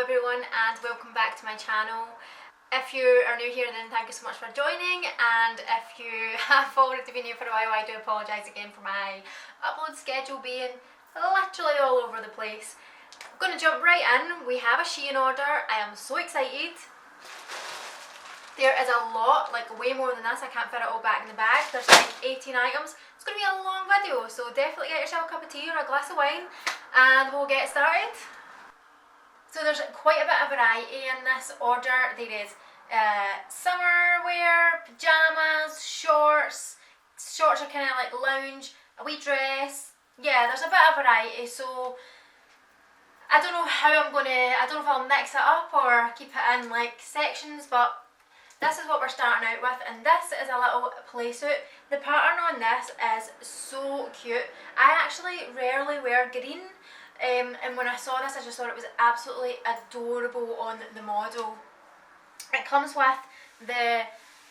everyone and welcome back to my channel. If you are new here then thank you so much for joining, and if you have already been here for a while I do apologise again for my upload schedule being literally all over the place. I'm going to jump right in. We have a Shein order. I am so excited. There is a lot, like way more than this. I can't fit it all back in the bag. There's like 18 items. It's going to be a long video, so definitely get yourself a cup of tea or a glass of wine and we'll get started. So there's quite a bit of variety in this order. There is summer wear, pyjamas, shorts. Shorts are kind of like lounge, a wee dress. Yeah, there's a bit of variety. So I don't know how I don't know if I'll mix it up or keep it in like sections, but this is what we're starting out with, and this is a little playsuit. The pattern on this is so cute. I actually rarely wear green. And when I saw this I just thought it was absolutely adorable on the model. It comes with the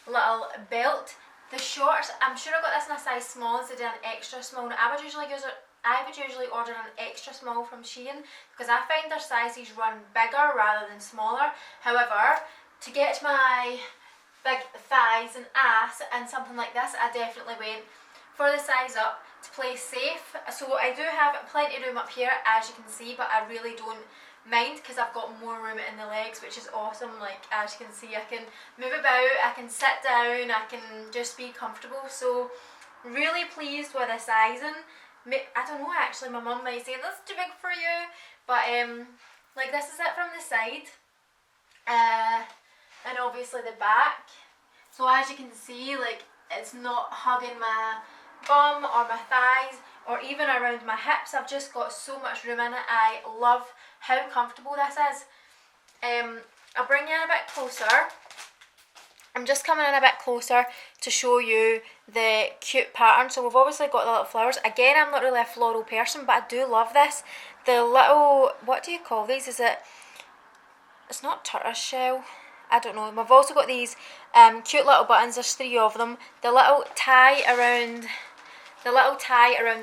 little belt. The shorts, I'm sure I got this in a size small instead of an extra small. Now, I would usually order an extra small from Shein because I find their sizes run bigger rather than smaller. However, to get my big thighs and ass and something like this, I definitely went for the size up to play safe. So I do have plenty of room up here, as you can see, but I really don't mind because I've got more room in the legs, which is awesome. Like, as you can see, I can move about, I can sit down, I can just be comfortable. So really pleased with the sizing. I don't know, actually my mum might say that's too big for you, but like this is it from the side, and obviously the back. So as you can see, like it's not hugging my bum or my thighs or even around my hips. I've just got so much room in it. I love how comfortable this is. I'll bring you in a bit closer. I'm just coming in a bit closer to show you the cute pattern. So we've obviously got the little flowers. Again, I'm not really a floral person, but I do love this. The little, what do you call these? It's not tortoise shell, I don't know. We've also got these cute little buttons. There's 3 of them. The little tie around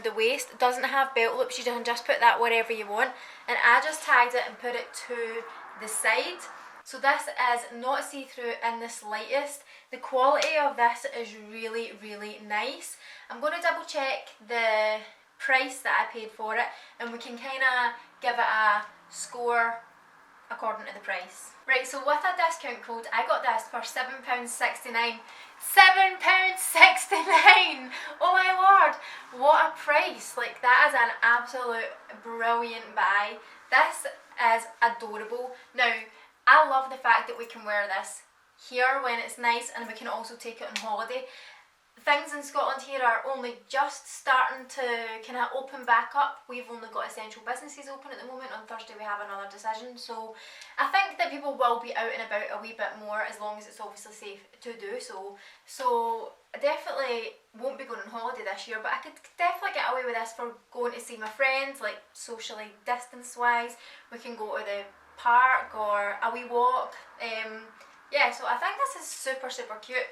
the waist doesn't have belt loops. You can just put that wherever you want, and I just tied it and put it to the side. So this is not see-through in the slightest. The quality of this is really, really nice. I'm going to double check the price that I paid for it, and we can kind of give it a score according to the price. Right, so with a discount code I got this for £7.69. £7.69! Oh my lord, what a price. Like, that is an absolute brilliant buy. This is adorable. Now, I love the fact that we can wear this here when it's nice, and we can also take it on holiday. Things in Scotland here are only just starting to kind of open back up. We've only got essential businesses open at the moment. On Thursday we have another decision, so I think that people will be out and about a wee bit more, as long as it's obviously safe to do so. So I definitely won't be going on holiday this year, but I could definitely get away with this for going to see my friends, like socially distance wise. We can go to the park or a wee walk. Yeah, so I think this is super, super cute.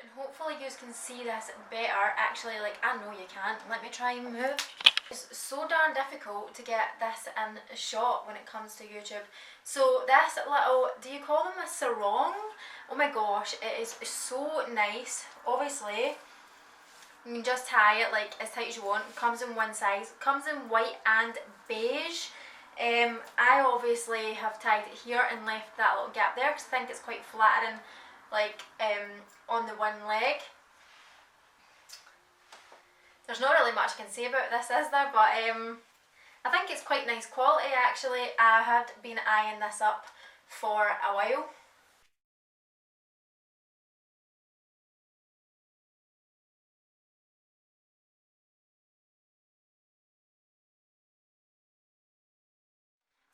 And hopefully you can see this better. Actually, like, I know you can't. Let me try and move. It's so darn difficult to get this in a shot when it comes to YouTube. So this little, do you call them a sarong? Oh my gosh, it is so nice. Obviously you can just tie it like as tight as you want. It comes in one size. It comes in white and beige. I obviously have tied it here and left that little gap there because I think it's quite flattering, like on the one leg. There's not really much I can say about this, is there? But I think it's quite nice quality actually. I had been eyeing this up for a while.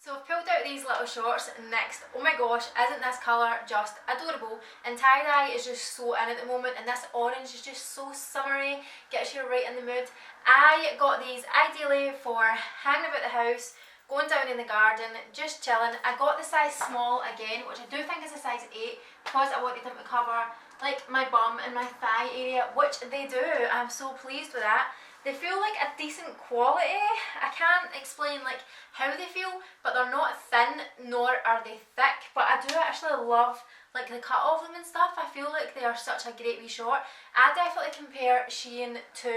So I've pulled out these little shorts next. Oh my gosh, isn't this colour just adorable? And tie-dye is just so in at the moment, and this orange is just so summery, gets you right in the mood. I got these ideally for hanging about the house, going down in the garden, just chilling. I got the size small again, which I do think is a size 8, because I wanted them to cover like my bum and my thigh area, which they do. I'm so pleased with that. They feel like a decent quality. I can't explain like how they feel, but they're not thin nor are they thick. But I do actually love like the cut of them and stuff. I feel like they are such a great wee short. I definitely compare Shein to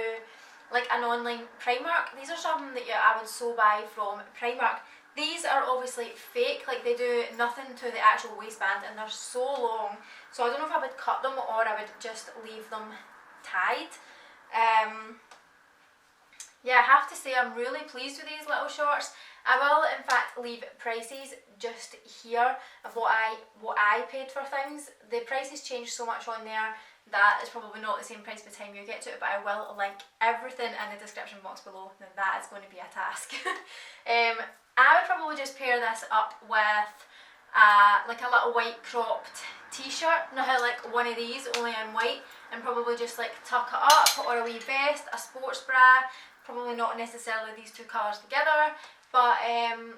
like an online Primark. These are something that I would so buy from Primark. These are obviously fake, like they do nothing to the actual waistband and they're so long. So I don't know if I would cut them or I would just leave them tied. Yeah, I have to say I'm really pleased with these little shorts. I will in fact leave prices just here of what I paid for things. The prices change so much on there that it's probably not the same price by the time you get to it, but I will link everything in the description box below. Now that is going to be a task. I would probably just pair this up with like a little white cropped t-shirt. You know how like one of these only in white, and probably just like tuck it up, or a wee vest, a sports bra. Probably not necessarily these two colours together, but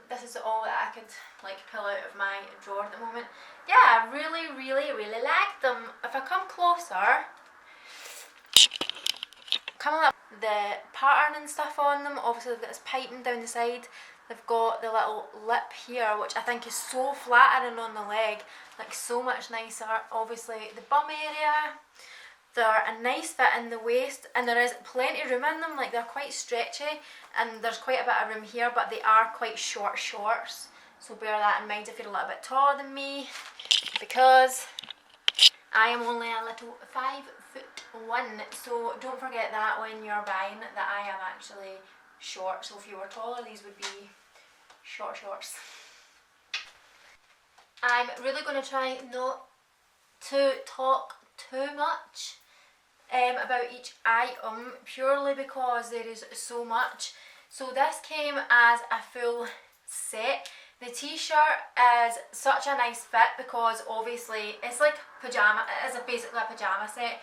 this is all that I could like pull out of my drawer at the moment. Yeah, I really like them. If I come closer, the pattern and stuff on them, obviously they've got this piping down the side. They've got the little lip here, which I think is so flattering on the leg, like so much nicer. Obviously the bum area, they're a nice fit in the waist, and there is plenty of room in them. Like they're quite stretchy and there's quite a bit of room here, but they are quite short shorts, so bear that in mind if you're a little bit taller than me, because I am only a little 5'1", so don't forget that when you're buying that I am actually short. So if you were taller, these would be short shorts. I'm really going to try not to talk too much about each item, purely because there is so much. So this came as a full set. The t-shirt is such a nice fit because obviously it's like pajama, it is basically a pajama set,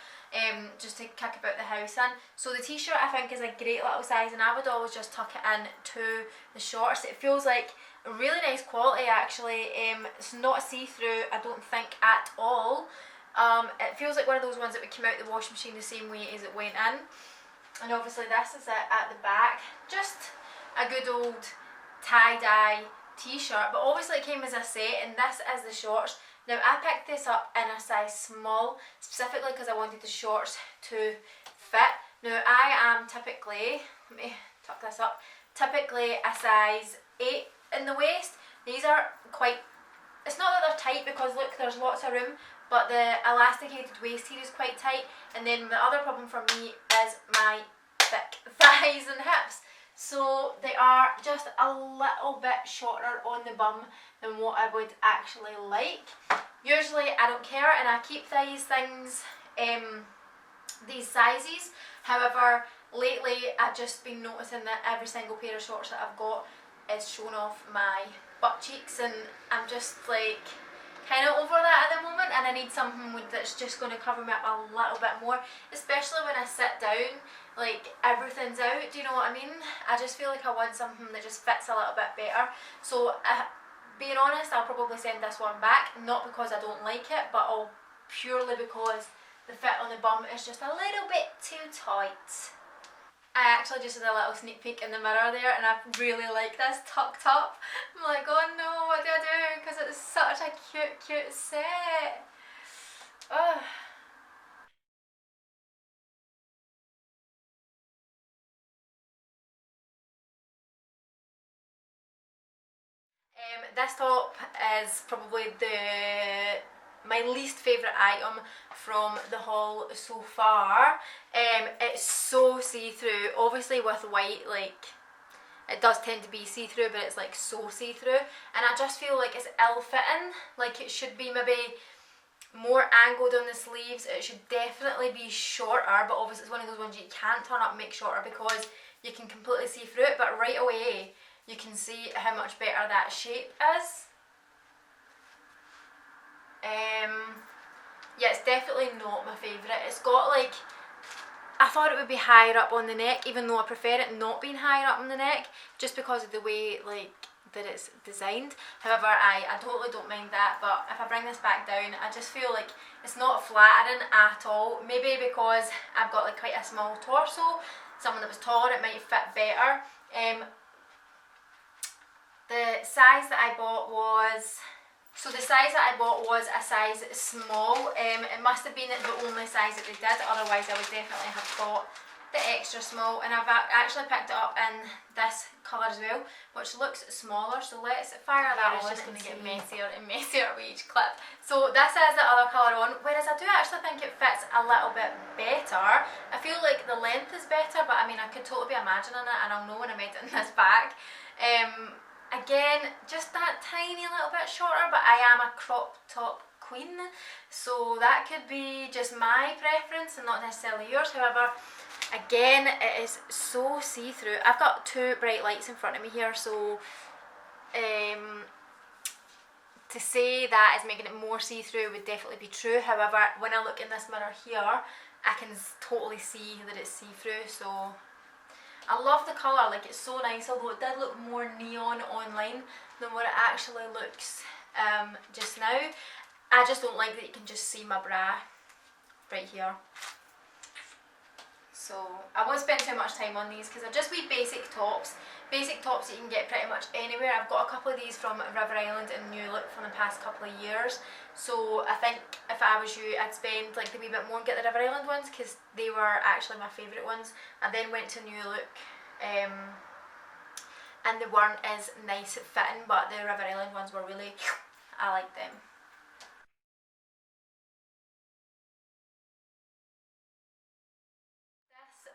just to kick about the house in. So the t-shirt I think is a great little size, and I would always just tuck it in to the shorts. It feels like a really nice quality actually. It's not see-through, I don't think, at all. It feels like one of those ones that would come out the washing machine the same way as it went in. And obviously this is it at the back. Just a good old tie-dye t-shirt, but obviously it came as a set, and this is the shorts. Now I picked this up in a size small, specifically because I wanted the shorts to fit. Now I am typically, let me tuck this up, typically a size 8 in the waist. These are quite, it's not that they're tight because look, there's lots of room, but the elasticated waist here is quite tight, and then the other problem for me is my thick thighs and hips. So they are just a little bit shorter on the bum than what I would actually like. Usually I don't care and I keep these things, these sizes. However, lately I've just been noticing that every single pair of shorts that I've got is showing off my butt cheeks, and I'm just like kind of over that at the moment, and I need something that's just going to cover me up a little bit more, especially when I sit down, like everything's out, do you know what I mean? I just feel like I want something that just fits a little bit better. So being honest, I'll probably send this one back, not because I don't like it, but purely because the fit on the bum is just a little bit too tight. I actually just did a little sneak peek in the mirror there, and I really like this tucked up. I'm like, oh no, what do I do? Because it's such a cute set. Ugh. This top is probably my least favourite item from the haul so far. It's so see-through. Obviously with white, like, it does tend to be see-through, but it's like so see-through, and I just feel like it's ill-fitting. Like it should be maybe more angled on the sleeves. It should definitely be shorter, but obviously it's one of those ones you can't turn up and make shorter because you can completely see through it, but right away you can see how much better that shape is. Yeah, it's definitely not my favourite. It's got like, I thought it would be higher up on the neck, even though I prefer it not being higher up on the neck, just because of the way like that it's designed. However, I totally don't mind that, but if I bring this back down, I just feel like it's not flattering at all. Maybe because I've got like quite a small torso, someone that was taller, it might fit better. The size that I bought was... So the size that I bought was a size small. It must have been the only size that they did, otherwise I would definitely have bought the extra small, and I've actually picked it up in this colour as well, which looks smaller, so let's fire that on. It's just going to get messier and messier with each clip. So this is the other colour on, whereas I do actually think it fits a little bit better. I feel like the length is better, but I mean I could totally be imagining it, and I'll know when I'm editing this back. Again, just that tiny little bit shorter, but I am a crop top queen, so that could be just my preference and not necessarily yours. However, again, it is so see-through. I've got two bright lights in front of me here, so to say that is making it more see-through would definitely be true. However, when I look in this mirror here, I can totally see that it's see-through, so I love the colour, like it's so nice, although it did look more neon online than what it actually looks just now. I just don't like that you can just see my bra right here. So I won't spend too much time on these because they're just wee basic tops. Basic tops that you can get pretty much anywhere. I've got a couple of these from River Island and New Look from the past couple of years. So I think if I was you, I'd spend like the wee bit more and get the River Island ones because they were actually my favourite ones. I then went to New Look and they weren't as nice at fitting, but the River Island ones were really, I like them.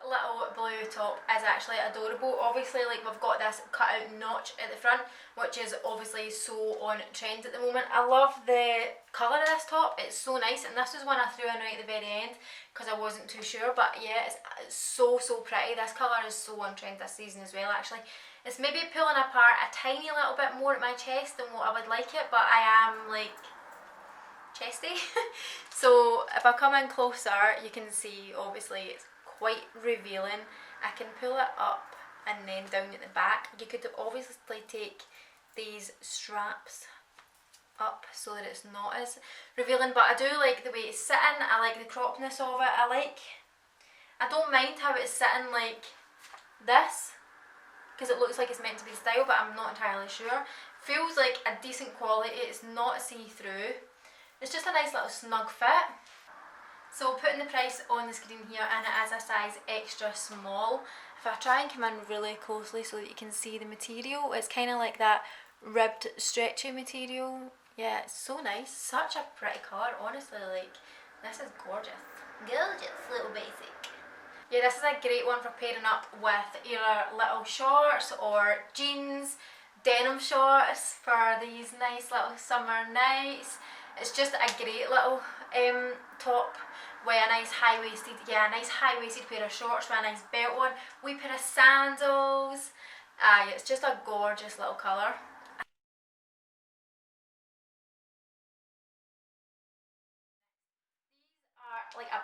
Little blue top is actually adorable. Obviously, like we've got this cut out notch at the front, which is obviously so on trend at the moment. I love the colour of this top, it's so nice, and this was one I threw in right at the very end because I wasn't too sure, but yeah, it's so pretty. This colour is so on trend this season as well actually. It's maybe pulling apart a tiny little bit more at my chest than what I would like it, but I am like chesty. So if I come in closer, you can see obviously it's quite revealing. I can pull it up and then down at the back. You could obviously take these straps up so that it's not as revealing, but I do like the way it's sitting. I like the cropness of it. I don't mind how it's sitting like this because it looks like it's meant to be style, but I'm not entirely sure. Feels like a decent quality. It's not see-through. It's just a nice little snug fit. So putting the price on the screen here, and it is a size extra small. If I try and come in really closely so that you can see the material, it's kind of like that ribbed stretchy material. Yeah, it's so nice. Such a pretty colour, honestly, like this is gorgeous. Gorgeous little basic. Yeah, this is a great one for pairing up with either little shorts or jeans, denim shorts for these nice little summer nights. It's just a great little top with a nice high-waisted, pair of shorts with a nice belt on, wee pair of sandals. It's just a gorgeous little colour. Like a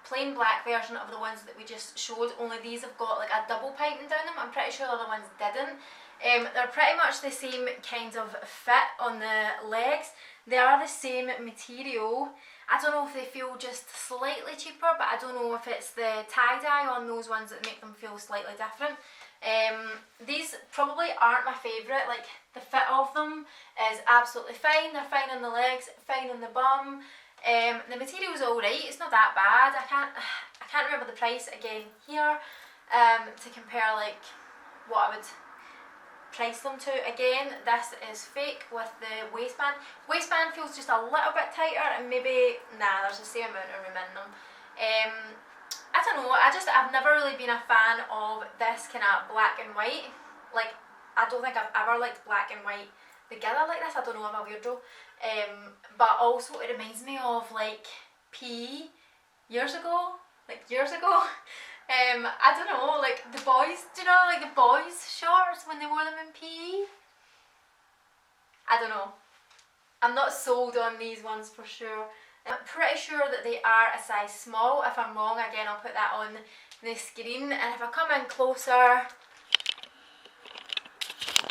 plain black version of the ones that we just showed, only these have got like a double piping down them. I'm pretty sure the other ones didn't. They're pretty much the same kind of fit on the legs. They are the same material. I don't know if they feel just slightly cheaper, but I don't know if it's the tie-dye on those ones that make them feel slightly different. These probably aren't my favourite. Like the fit of them is absolutely fine. They're fine on the legs, fine on the bum. The material's alright, it's not that bad. I can't remember the price again here to compare like what I would price them to. Again, this is fake with the waistband. Waistband feels just a little bit tighter, and maybe, nah, there's the same amount of room in them. I don't know, I've never really been a fan of this kind of black and white. Like, I don't think I've ever liked black and white together like this. I don't know, I'm a weirdo. But also it reminds me of like PE years ago. I don't know, like the boys, do you know, like the boys shorts when they wore them in PE? I don't know. I'm not sold on these ones for sure. I'm pretty sure that they are a size small. If I'm wrong, again, I'll put that on the screen. And if I come in closer,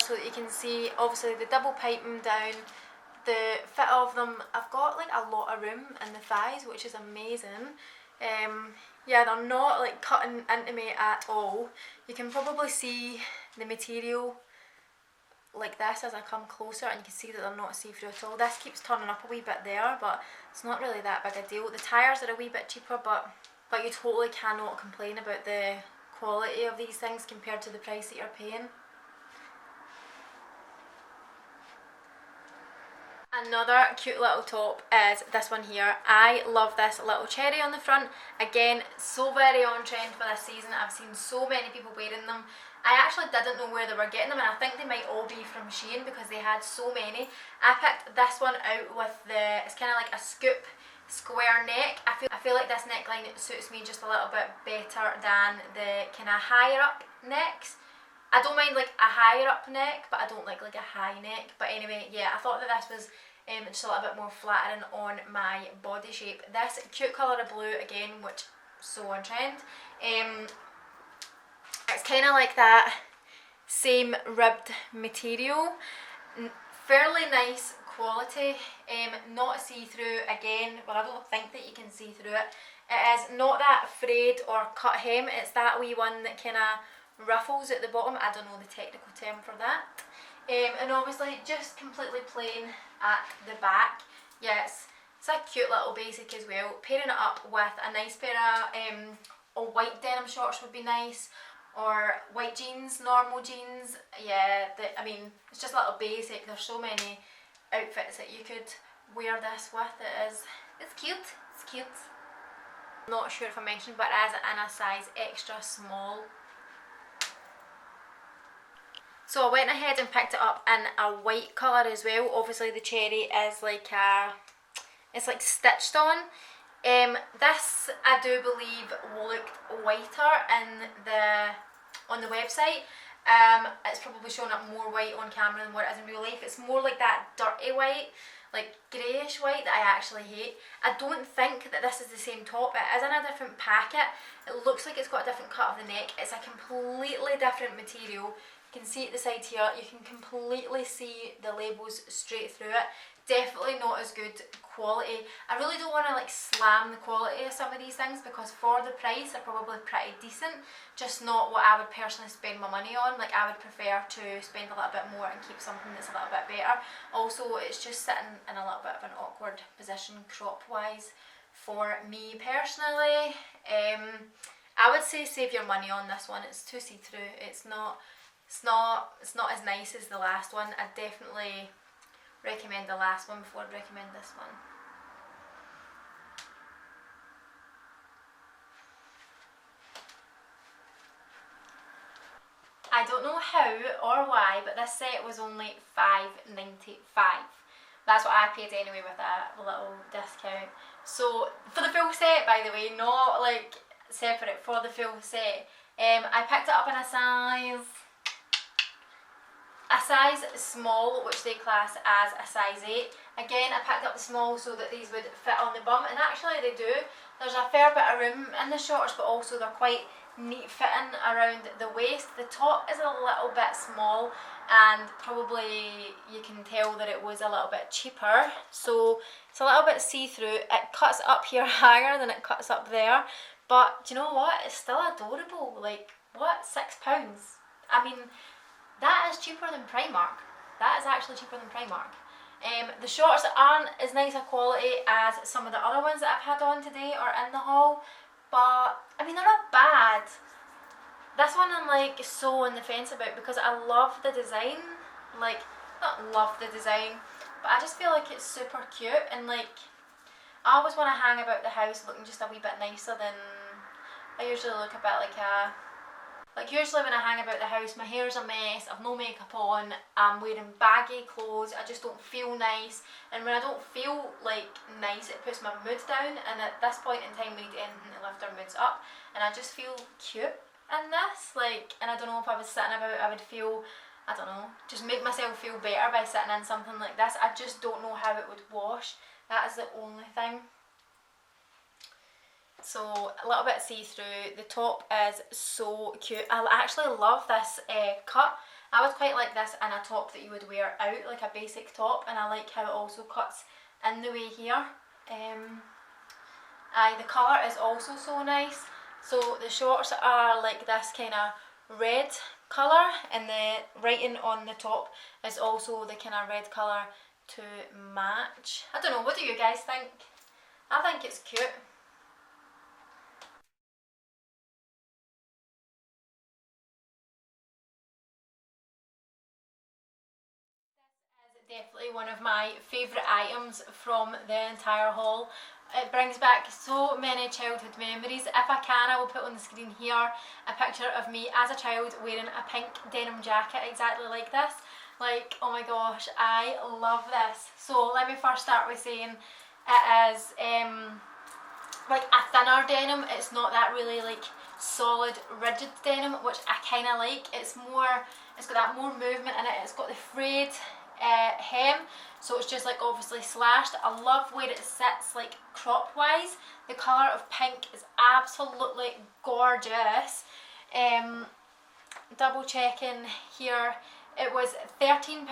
so that you can see obviously the double piping down, the fit of them. I've got like a lot of room in the thighs, which is amazing. Yeah, they're not like cutting into me at all. You can probably see the material like this as I come closer, and you can see that they're not see-through at all. This keeps turning up a wee bit there, but it's not really that big a deal. The tyres are a wee bit cheaper, but you totally cannot complain about the quality of these things compared to the price that you're paying. Another cute little top is this one here. I love this little cherry on the front. Again, so very on trend for this season. I've seen so many people wearing them. I actually didn't know where they were getting them, and I think they might all be from Shein because they had so many. I picked this one out with the, it's kind of like a scoop square neck. I feel like this neckline suits me just a little bit better than the kind of higher up necks. I don't mind like a higher up neck, but I don't like a high neck. But anyway, yeah, I thought that this was just a little bit more flattering on my body shape. This cute colour of blue again, which is so on trend. It's kind of like that same ribbed material, fairly nice quality, not see-through again. Well, I don't think that you can see through it. It is not that frayed or cut hem, it's that wee one that kind of ruffles at the bottom. I don't know the technical term for that. And obviously just completely plain at the back. Yes, it's a cute little basic as well. Pairing it up with a nice pair of white denim shorts would be nice, or white jeans, normal jeans. Yeah, I mean, it's just a little basic. There's so many outfits that you could wear this with. It's cute, it's cute. Not sure if I mentioned, but it is in a size extra small. So I went ahead and picked it up in a white colour as well. Obviously the cherry is like it's like stitched on. This I do believe looked whiter on the website. It's probably showing up more white on camera than what it is in real life. It's more like that dirty white, like greyish white that I actually hate. I don't think that this is the same top. It is in a different packet. It looks like it's got a different cut of the neck. It's a completely different material. You can see at the side here, you can completely see the labels straight through it. Definitely not as good quality. I really don't want to like slam the quality of some of these things because for the price they're probably pretty decent, just not what I would personally spend my money on. Like I would prefer to spend a little bit more and keep something that's a little bit better. Also, it's just sitting in a little bit of an awkward position crop wise for me personally. I would say save your money on this one. It's too see-through. It's not as nice as the last one. I definitely recommend the last one before I'd recommend this one. I don't know how or why, but this set was only $5.95. That's what I paid anyway with a little discount. So for the full set, by the way, not like separate, for the full set, I picked it up in a size small, which they class as a size 8. Again, I picked up the small so that these would fit on the bum, and actually they do. There's a fair bit of room in the shorts, but also they're quite neat fitting around the waist. The top is a little bit small, and probably you can tell that it was a little bit cheaper, so it's a little bit see-through. It cuts up here higher than it cuts up there, but do you know what? It's still adorable. Like, what, £6? I mean, that is cheaper than Primark. That is actually cheaper than Primark. The shorts aren't as nice a quality as some of the other ones that I've had on today or in the haul, but I mean, they're not bad. This one I'm like so on the fence about because I love the design. Like, not love the design, but I just feel like it's super cute, and like I always want to hang about the house looking just a wee bit nicer than I usually look a bit like usually when I hang about the house, my hair's a mess, I've no makeup on, I'm wearing baggy clothes, I just don't feel nice, and when I don't feel like nice, it puts my mood down, and at this point in time we need anything to lift our moods up, and I just feel cute in this, like, and I don't know if I was sitting about, I would feel, I don't know, just make myself feel better by sitting in something like this. I just don't know how it would wash, that is the only thing. So a little bit see-through. The top is so cute. I actually love this cut. I would quite like this in a top that you would wear out, like a basic top, and I like how it also cuts in the way here. The colour is also so nice. So the shorts are like this kind of red colour, and the writing on the top is also the kind of red colour to match. I don't know, what do you guys think? I think it's cute. Definitely one of my favourite items from the entire haul. It brings back so many childhood memories. If I can, I will put on the screen here a picture of me as a child wearing a pink denim jacket exactly like this. Like, oh my gosh, I love this. So let me first start with saying it is like a thinner denim. It's not that really like solid rigid denim, which I kind of like. It's got that more movement in it. It's got the frayed hem, so it's just like obviously slashed. I love where it sits like crop wise. The colour of pink is absolutely gorgeous. Double checking here, it was £13.64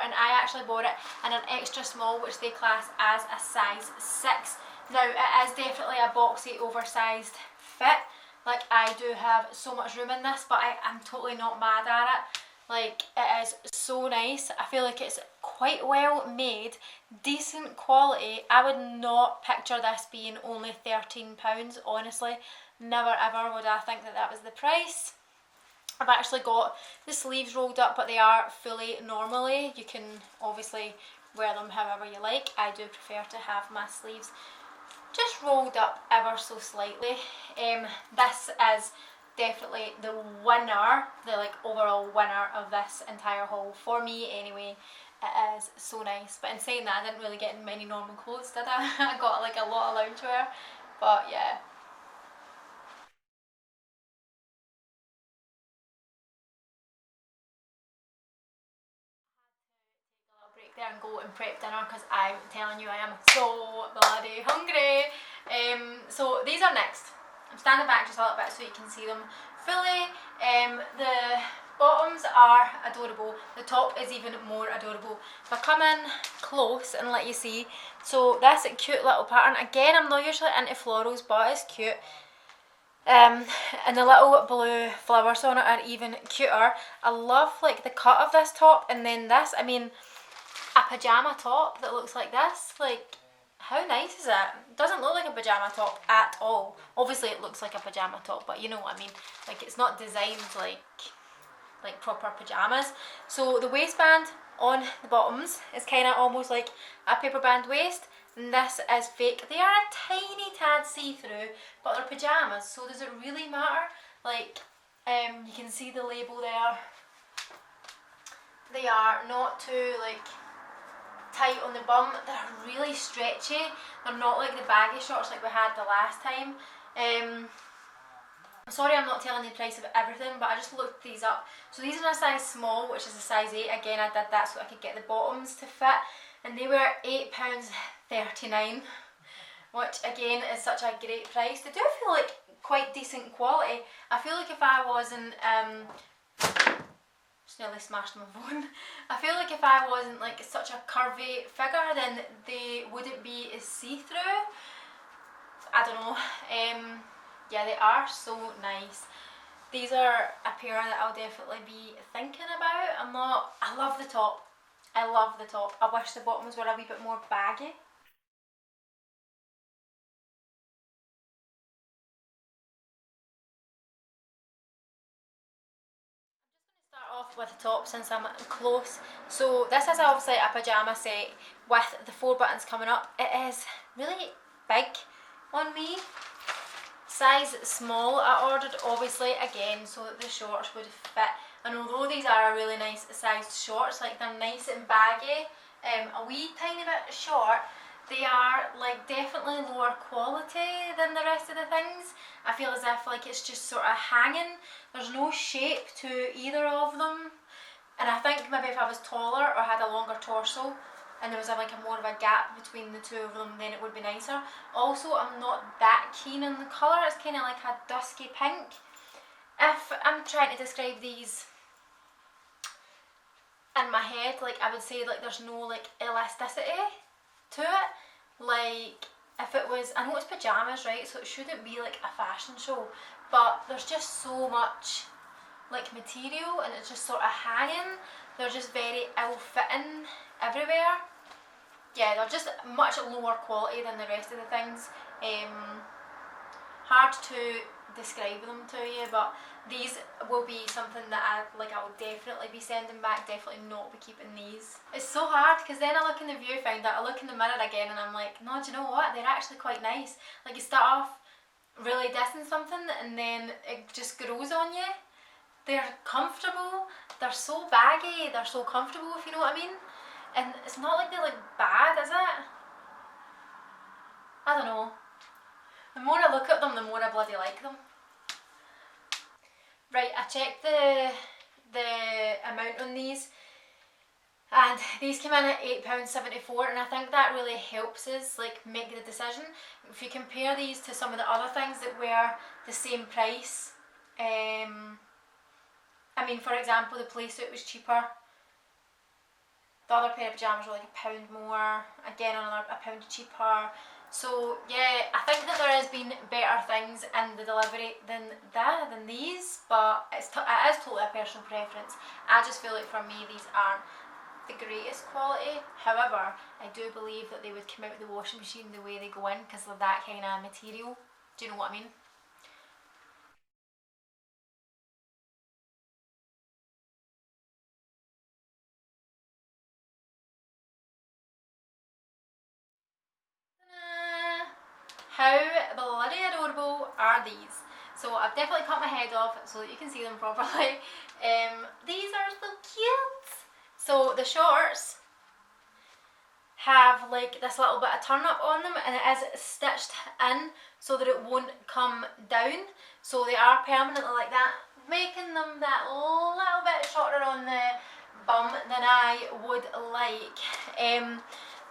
and I actually bought it in an extra small, which they class as a size 6. Now it is definitely a boxy oversized fit. Like, I do have so much room in this, but I'm totally not mad at it. Like, it is so nice. I feel like it's quite well made, decent quality. I would not picture this being only £13, honestly. Never ever would I think that was the price. I've actually got the sleeves rolled up, but they are fully normally. You can obviously wear them however you like. I do prefer to have my sleeves just rolled up ever so slightly. This is definitely the winner, the like overall winner of this entire haul for me anyway. It is so nice. But in saying that, I didn't really get many normal clothes, did I? I got like a lot of loungewear, but yeah. Break there and go and prep dinner because I'm telling you I am so bloody hungry. So these are next. I'm standing back just a little bit so you can see them fully. The bottoms are adorable. The top is even more adorable. If I come in close and let you see, so this cute little pattern. Again, I'm not usually into florals, but it's cute. And the little blue flowers on it are even cuter. I love like the cut of this top, and then this, I mean, a pajama top that looks like this. Like, how nice is it? It doesn't look like a pajama top at all. Obviously it looks like a pajama top, but you know what I mean. Like, it's not designed like proper pajamas. So the waistband on the bottoms is kind of almost like a paper band waist, and this is fake. They are a tiny tad see-through, but they're pajamas, so does it really matter? Like, you can see the label there. They are not too like tight on the bum. They're really stretchy. They're not like the baggy shorts like we had the last time. I'm sorry I'm not telling you the price of everything, but I just looked these up. So these are in a size small, which is a size 8. Again, I did that so I could get the bottoms to fit, and they were £8.39, which again is such a great price. They do feel like quite decent quality. I feel like if I wasn't just nearly smashed my phone. I feel like if I wasn't like such a curvy figure, then they wouldn't be as see-through. I don't know. Yeah, they are so nice. These are a pair that I'll definitely be thinking about. I love the top. I love the top. I wish the bottoms were a wee bit more baggy. Start off with the top since I'm close. So this is obviously a pajama set with the 4 buttons coming up. It is really big on me. Size small I ordered, obviously, again so that the shorts would fit. And although these are a really nice sized shorts, like they're nice and baggy, a wee tiny bit short, they are like definitely lower quality than the rest of the things. I feel as if like it's just sort of hanging. There's no shape to either of them. And I think maybe if I was taller or had a longer torso and there was like a more of a gap between the two of them, then it would be nicer. Also, I'm not that keen on the colour. It's kind of like a dusky pink. If I'm trying to describe these in my head, like I would say like there's no like elasticity to it. Like if it was, I know it's pajamas, right, so it shouldn't be like a fashion show, but there's just so much like material and it's just sort of hanging. They're just very ill-fitting everywhere. Yeah, they're just much lower quality than the rest of the things. Hard to describe them to you, but these will be something that I will definitely be sending back, definitely not be keeping these. It's so hard because then I look in the viewfinder, I look in the mirror again and I'm like, no, do you know what, they're actually quite nice. Like you start off really dissing something and then it just grows on you. They're comfortable, they're so baggy, they're so comfortable, if you know what I mean. And it's not like they look bad, is it? I don't know. The more I look at them, the more I bloody like them. Right, I checked the amount on these and these came in at £8.74 and I think that really helps us like make the decision. If you compare these to some of the other things that were the same price, I mean, for example, the Playsuit was cheaper. The other pair of pyjamas were like £1 more. Again, another £1 cheaper. So yeah, I think that there has been better things in the delivery than these, but it is totally a personal preference. I just feel like for me these aren't the greatest quality. However, I do believe that they would come out of the washing machine the way they go in because of that kind of material. Do you know what I mean? How bloody adorable are these? So I've definitely cut my head off so that you can see them properly. These are so cute. So the shorts have like this little bit of turn up on them and it is stitched in so that it won't come down. So they are permanently like that, making them that little bit shorter on the bum than I would like.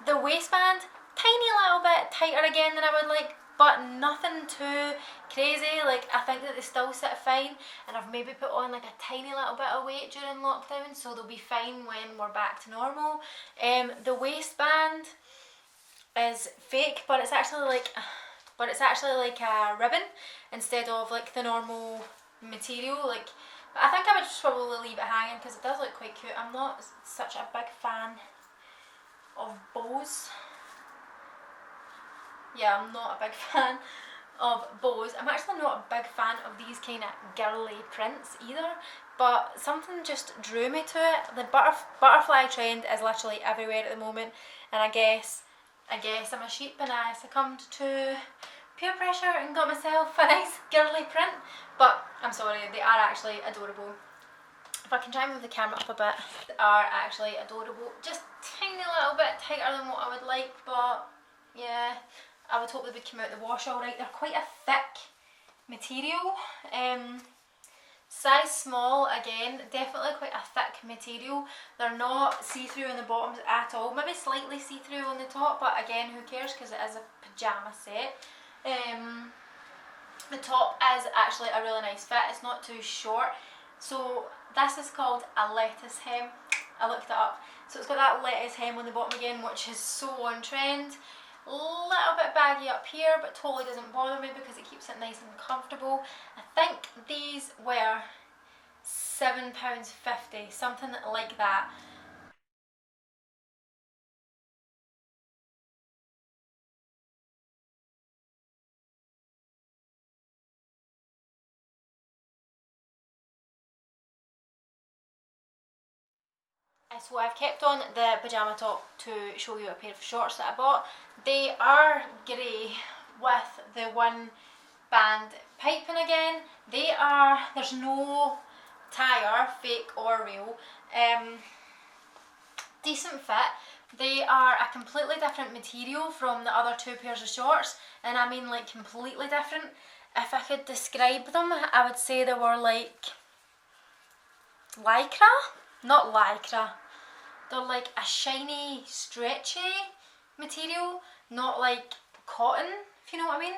The waistband, tiny little bit tighter again than I would like, but nothing too crazy. Like I think that they still sit fine and I've maybe put on like a tiny little bit of weight during lockdown, so they'll be fine when we're back to normal. The waistband is fake, but it's actually like a ribbon instead of like the normal material. Like I think I would just probably leave it hanging because it does look quite cute. I'm not such a big fan of bows. Yeah, I'm not a big fan of bows. I'm actually not a big fan of these kind of girly prints either, but something just drew me to it. The butterfly trend is literally everywhere at the moment, and I guess I'm a sheep and I succumbed to peer pressure and got myself a nice girly print. But I'm sorry, they are actually adorable. If I can try and move the camera up a bit, they are actually adorable. Just tiny little bit tighter than what I would like, but yeah, I would hope they would come out the wash alright. They're quite a thick material. Size small, again, definitely quite a thick material. They're not see-through on the bottoms at all. Maybe slightly see-through on the top, but again, who cares because it is a pyjama set. The top is actually a really nice fit. It's not too short. So this is called a lettuce hem. I looked it up. So it's got that lettuce hem on the bottom again, which is so on trend. A little bit baggy up here, but totally doesn't bother me because it keeps it nice and comfortable. I think these were £7.50, something like that. So I've kept on the pyjama top to show you a pair of shorts that I bought. They are grey with the one band piping again. There's no tire, fake or real. Decent fit. They are a completely different material from the other two pairs of shorts, and I mean like completely different. If I could describe them, I would say they were like lycra? Not lycra. They're like a shiny, stretchy material, not like cotton, if you know what I mean.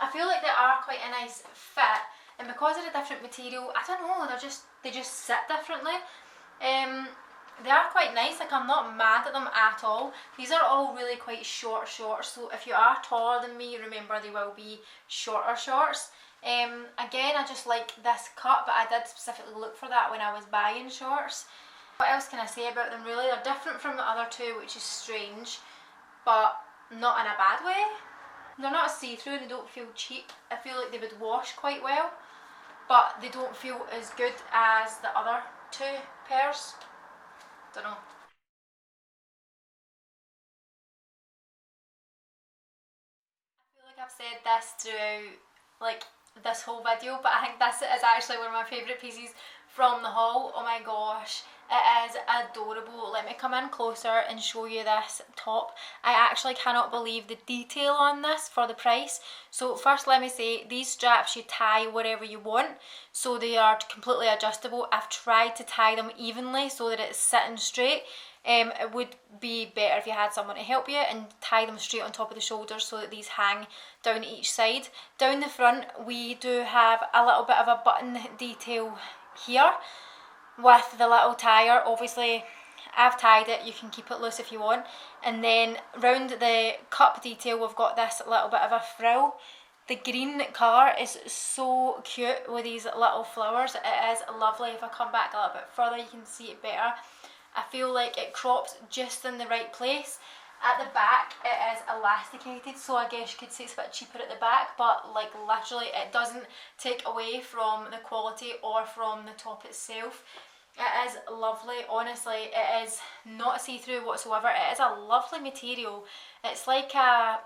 I feel like they are quite a nice fit, and because of the different material, I don't know, they just sit differently. They are quite nice, like I'm not mad at them at all. These are all really quite short shorts, so if you are taller than me, remember they will be shorter shorts. Again, I just like this cut, but I did specifically look for that when I was buying shorts. What else can I say about them really? They're different from the other two, which is strange, but not in a bad way. They're not see-through, they don't feel cheap. I feel like they would wash quite well, but they don't feel as good as the other two pairs. Don't know. I feel like I've said this throughout like this whole video, but I think this is actually one of my favourite pieces from the haul. Oh my gosh, it is adorable. Let me come in closer and show you this top. I actually cannot believe the detail on this for the price. So first let me say, these straps you tie wherever you want, so they are completely adjustable. I've tried to tie them evenly so that it's sitting straight. It would be better if you had someone to help you and tie them straight on top of the shoulders so that these hang down each side. Down the front we do have a little bit of a button detail here with the little tire. Obviously I've tied it, you can keep it loose if you want. And then round the cup detail we've got this little bit of a frill. The green colour is so cute with these little flowers. It is lovely. If I come back a little bit further you can see it better. I feel like it crops just in the right place. At the back it is elasticated, so I guess you could say it's a bit cheaper at the back, but like literally it doesn't take away from the quality or from the top itself. It is lovely, honestly. It is not see-through whatsoever. It is a lovely material. It's like a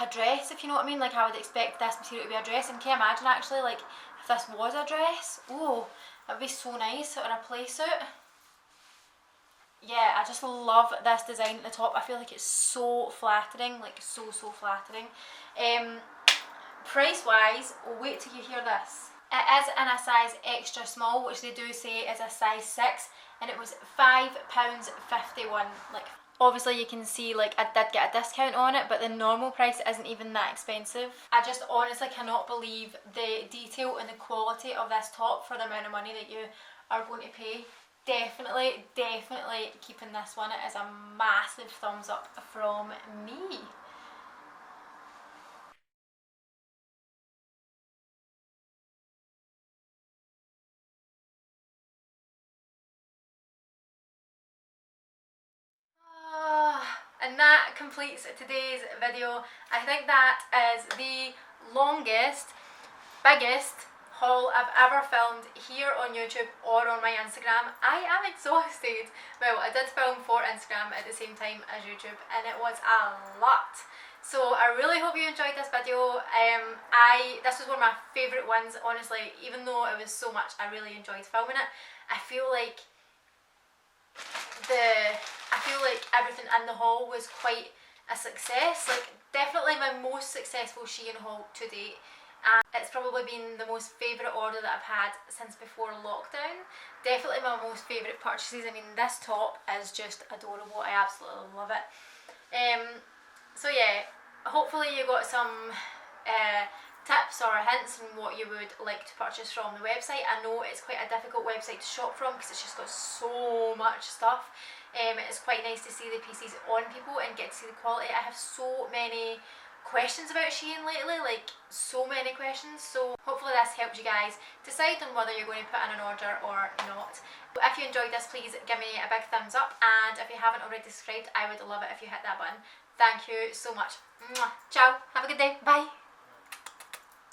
dress, if you know what I mean. Like I would expect this material to be a dress, and can you imagine actually like if this was a dress? Oh, that would be so nice, or a playsuit. Yeah, I just love this design at the top. I feel like it's so flattering, like so flattering. Price wise, wait till you hear this. It is in a size extra small, which they do say is a size 6, and it was £5.51. Like obviously you can see like I did get a discount on it, but the normal price isn't even that expensive. I just honestly cannot believe the detail and the quality of this top for the amount of money that you are going to pay. Definitely keeping this one. It is a massive thumbs up from me. And that completes today's video. I think that is the longest, biggest haul I've ever filmed here on YouTube or on my Instagram. I am exhausted. Well, I did film for Instagram at the same time as YouTube and it was a lot. So I really hope you enjoyed this video. This was one of my favourite ones, honestly. Even though it was so much, I really enjoyed filming it. I feel like everything in the haul was quite a success. Like definitely my most successful Shein haul to date. And it's probably been the most favourite order that I've had since before lockdown. Definitely my most favourite purchases. I mean, this top is just adorable. I absolutely love it. So yeah, hopefully you got some tips or hints on what you would like to purchase from the website. I know it's quite a difficult website to shop from because it's just got so much stuff. It's quite nice to see the pieces on people and get to see the quality. I have so many questions about Shein lately, like so many questions, so hopefully this helps you guys decide on whether you're going to put in an order or not. If you enjoyed this, please give me a big thumbs up, and if you haven't already subscribed, I would love it if you hit that button. Thank you so much. Mwah. Ciao, have a good day, bye.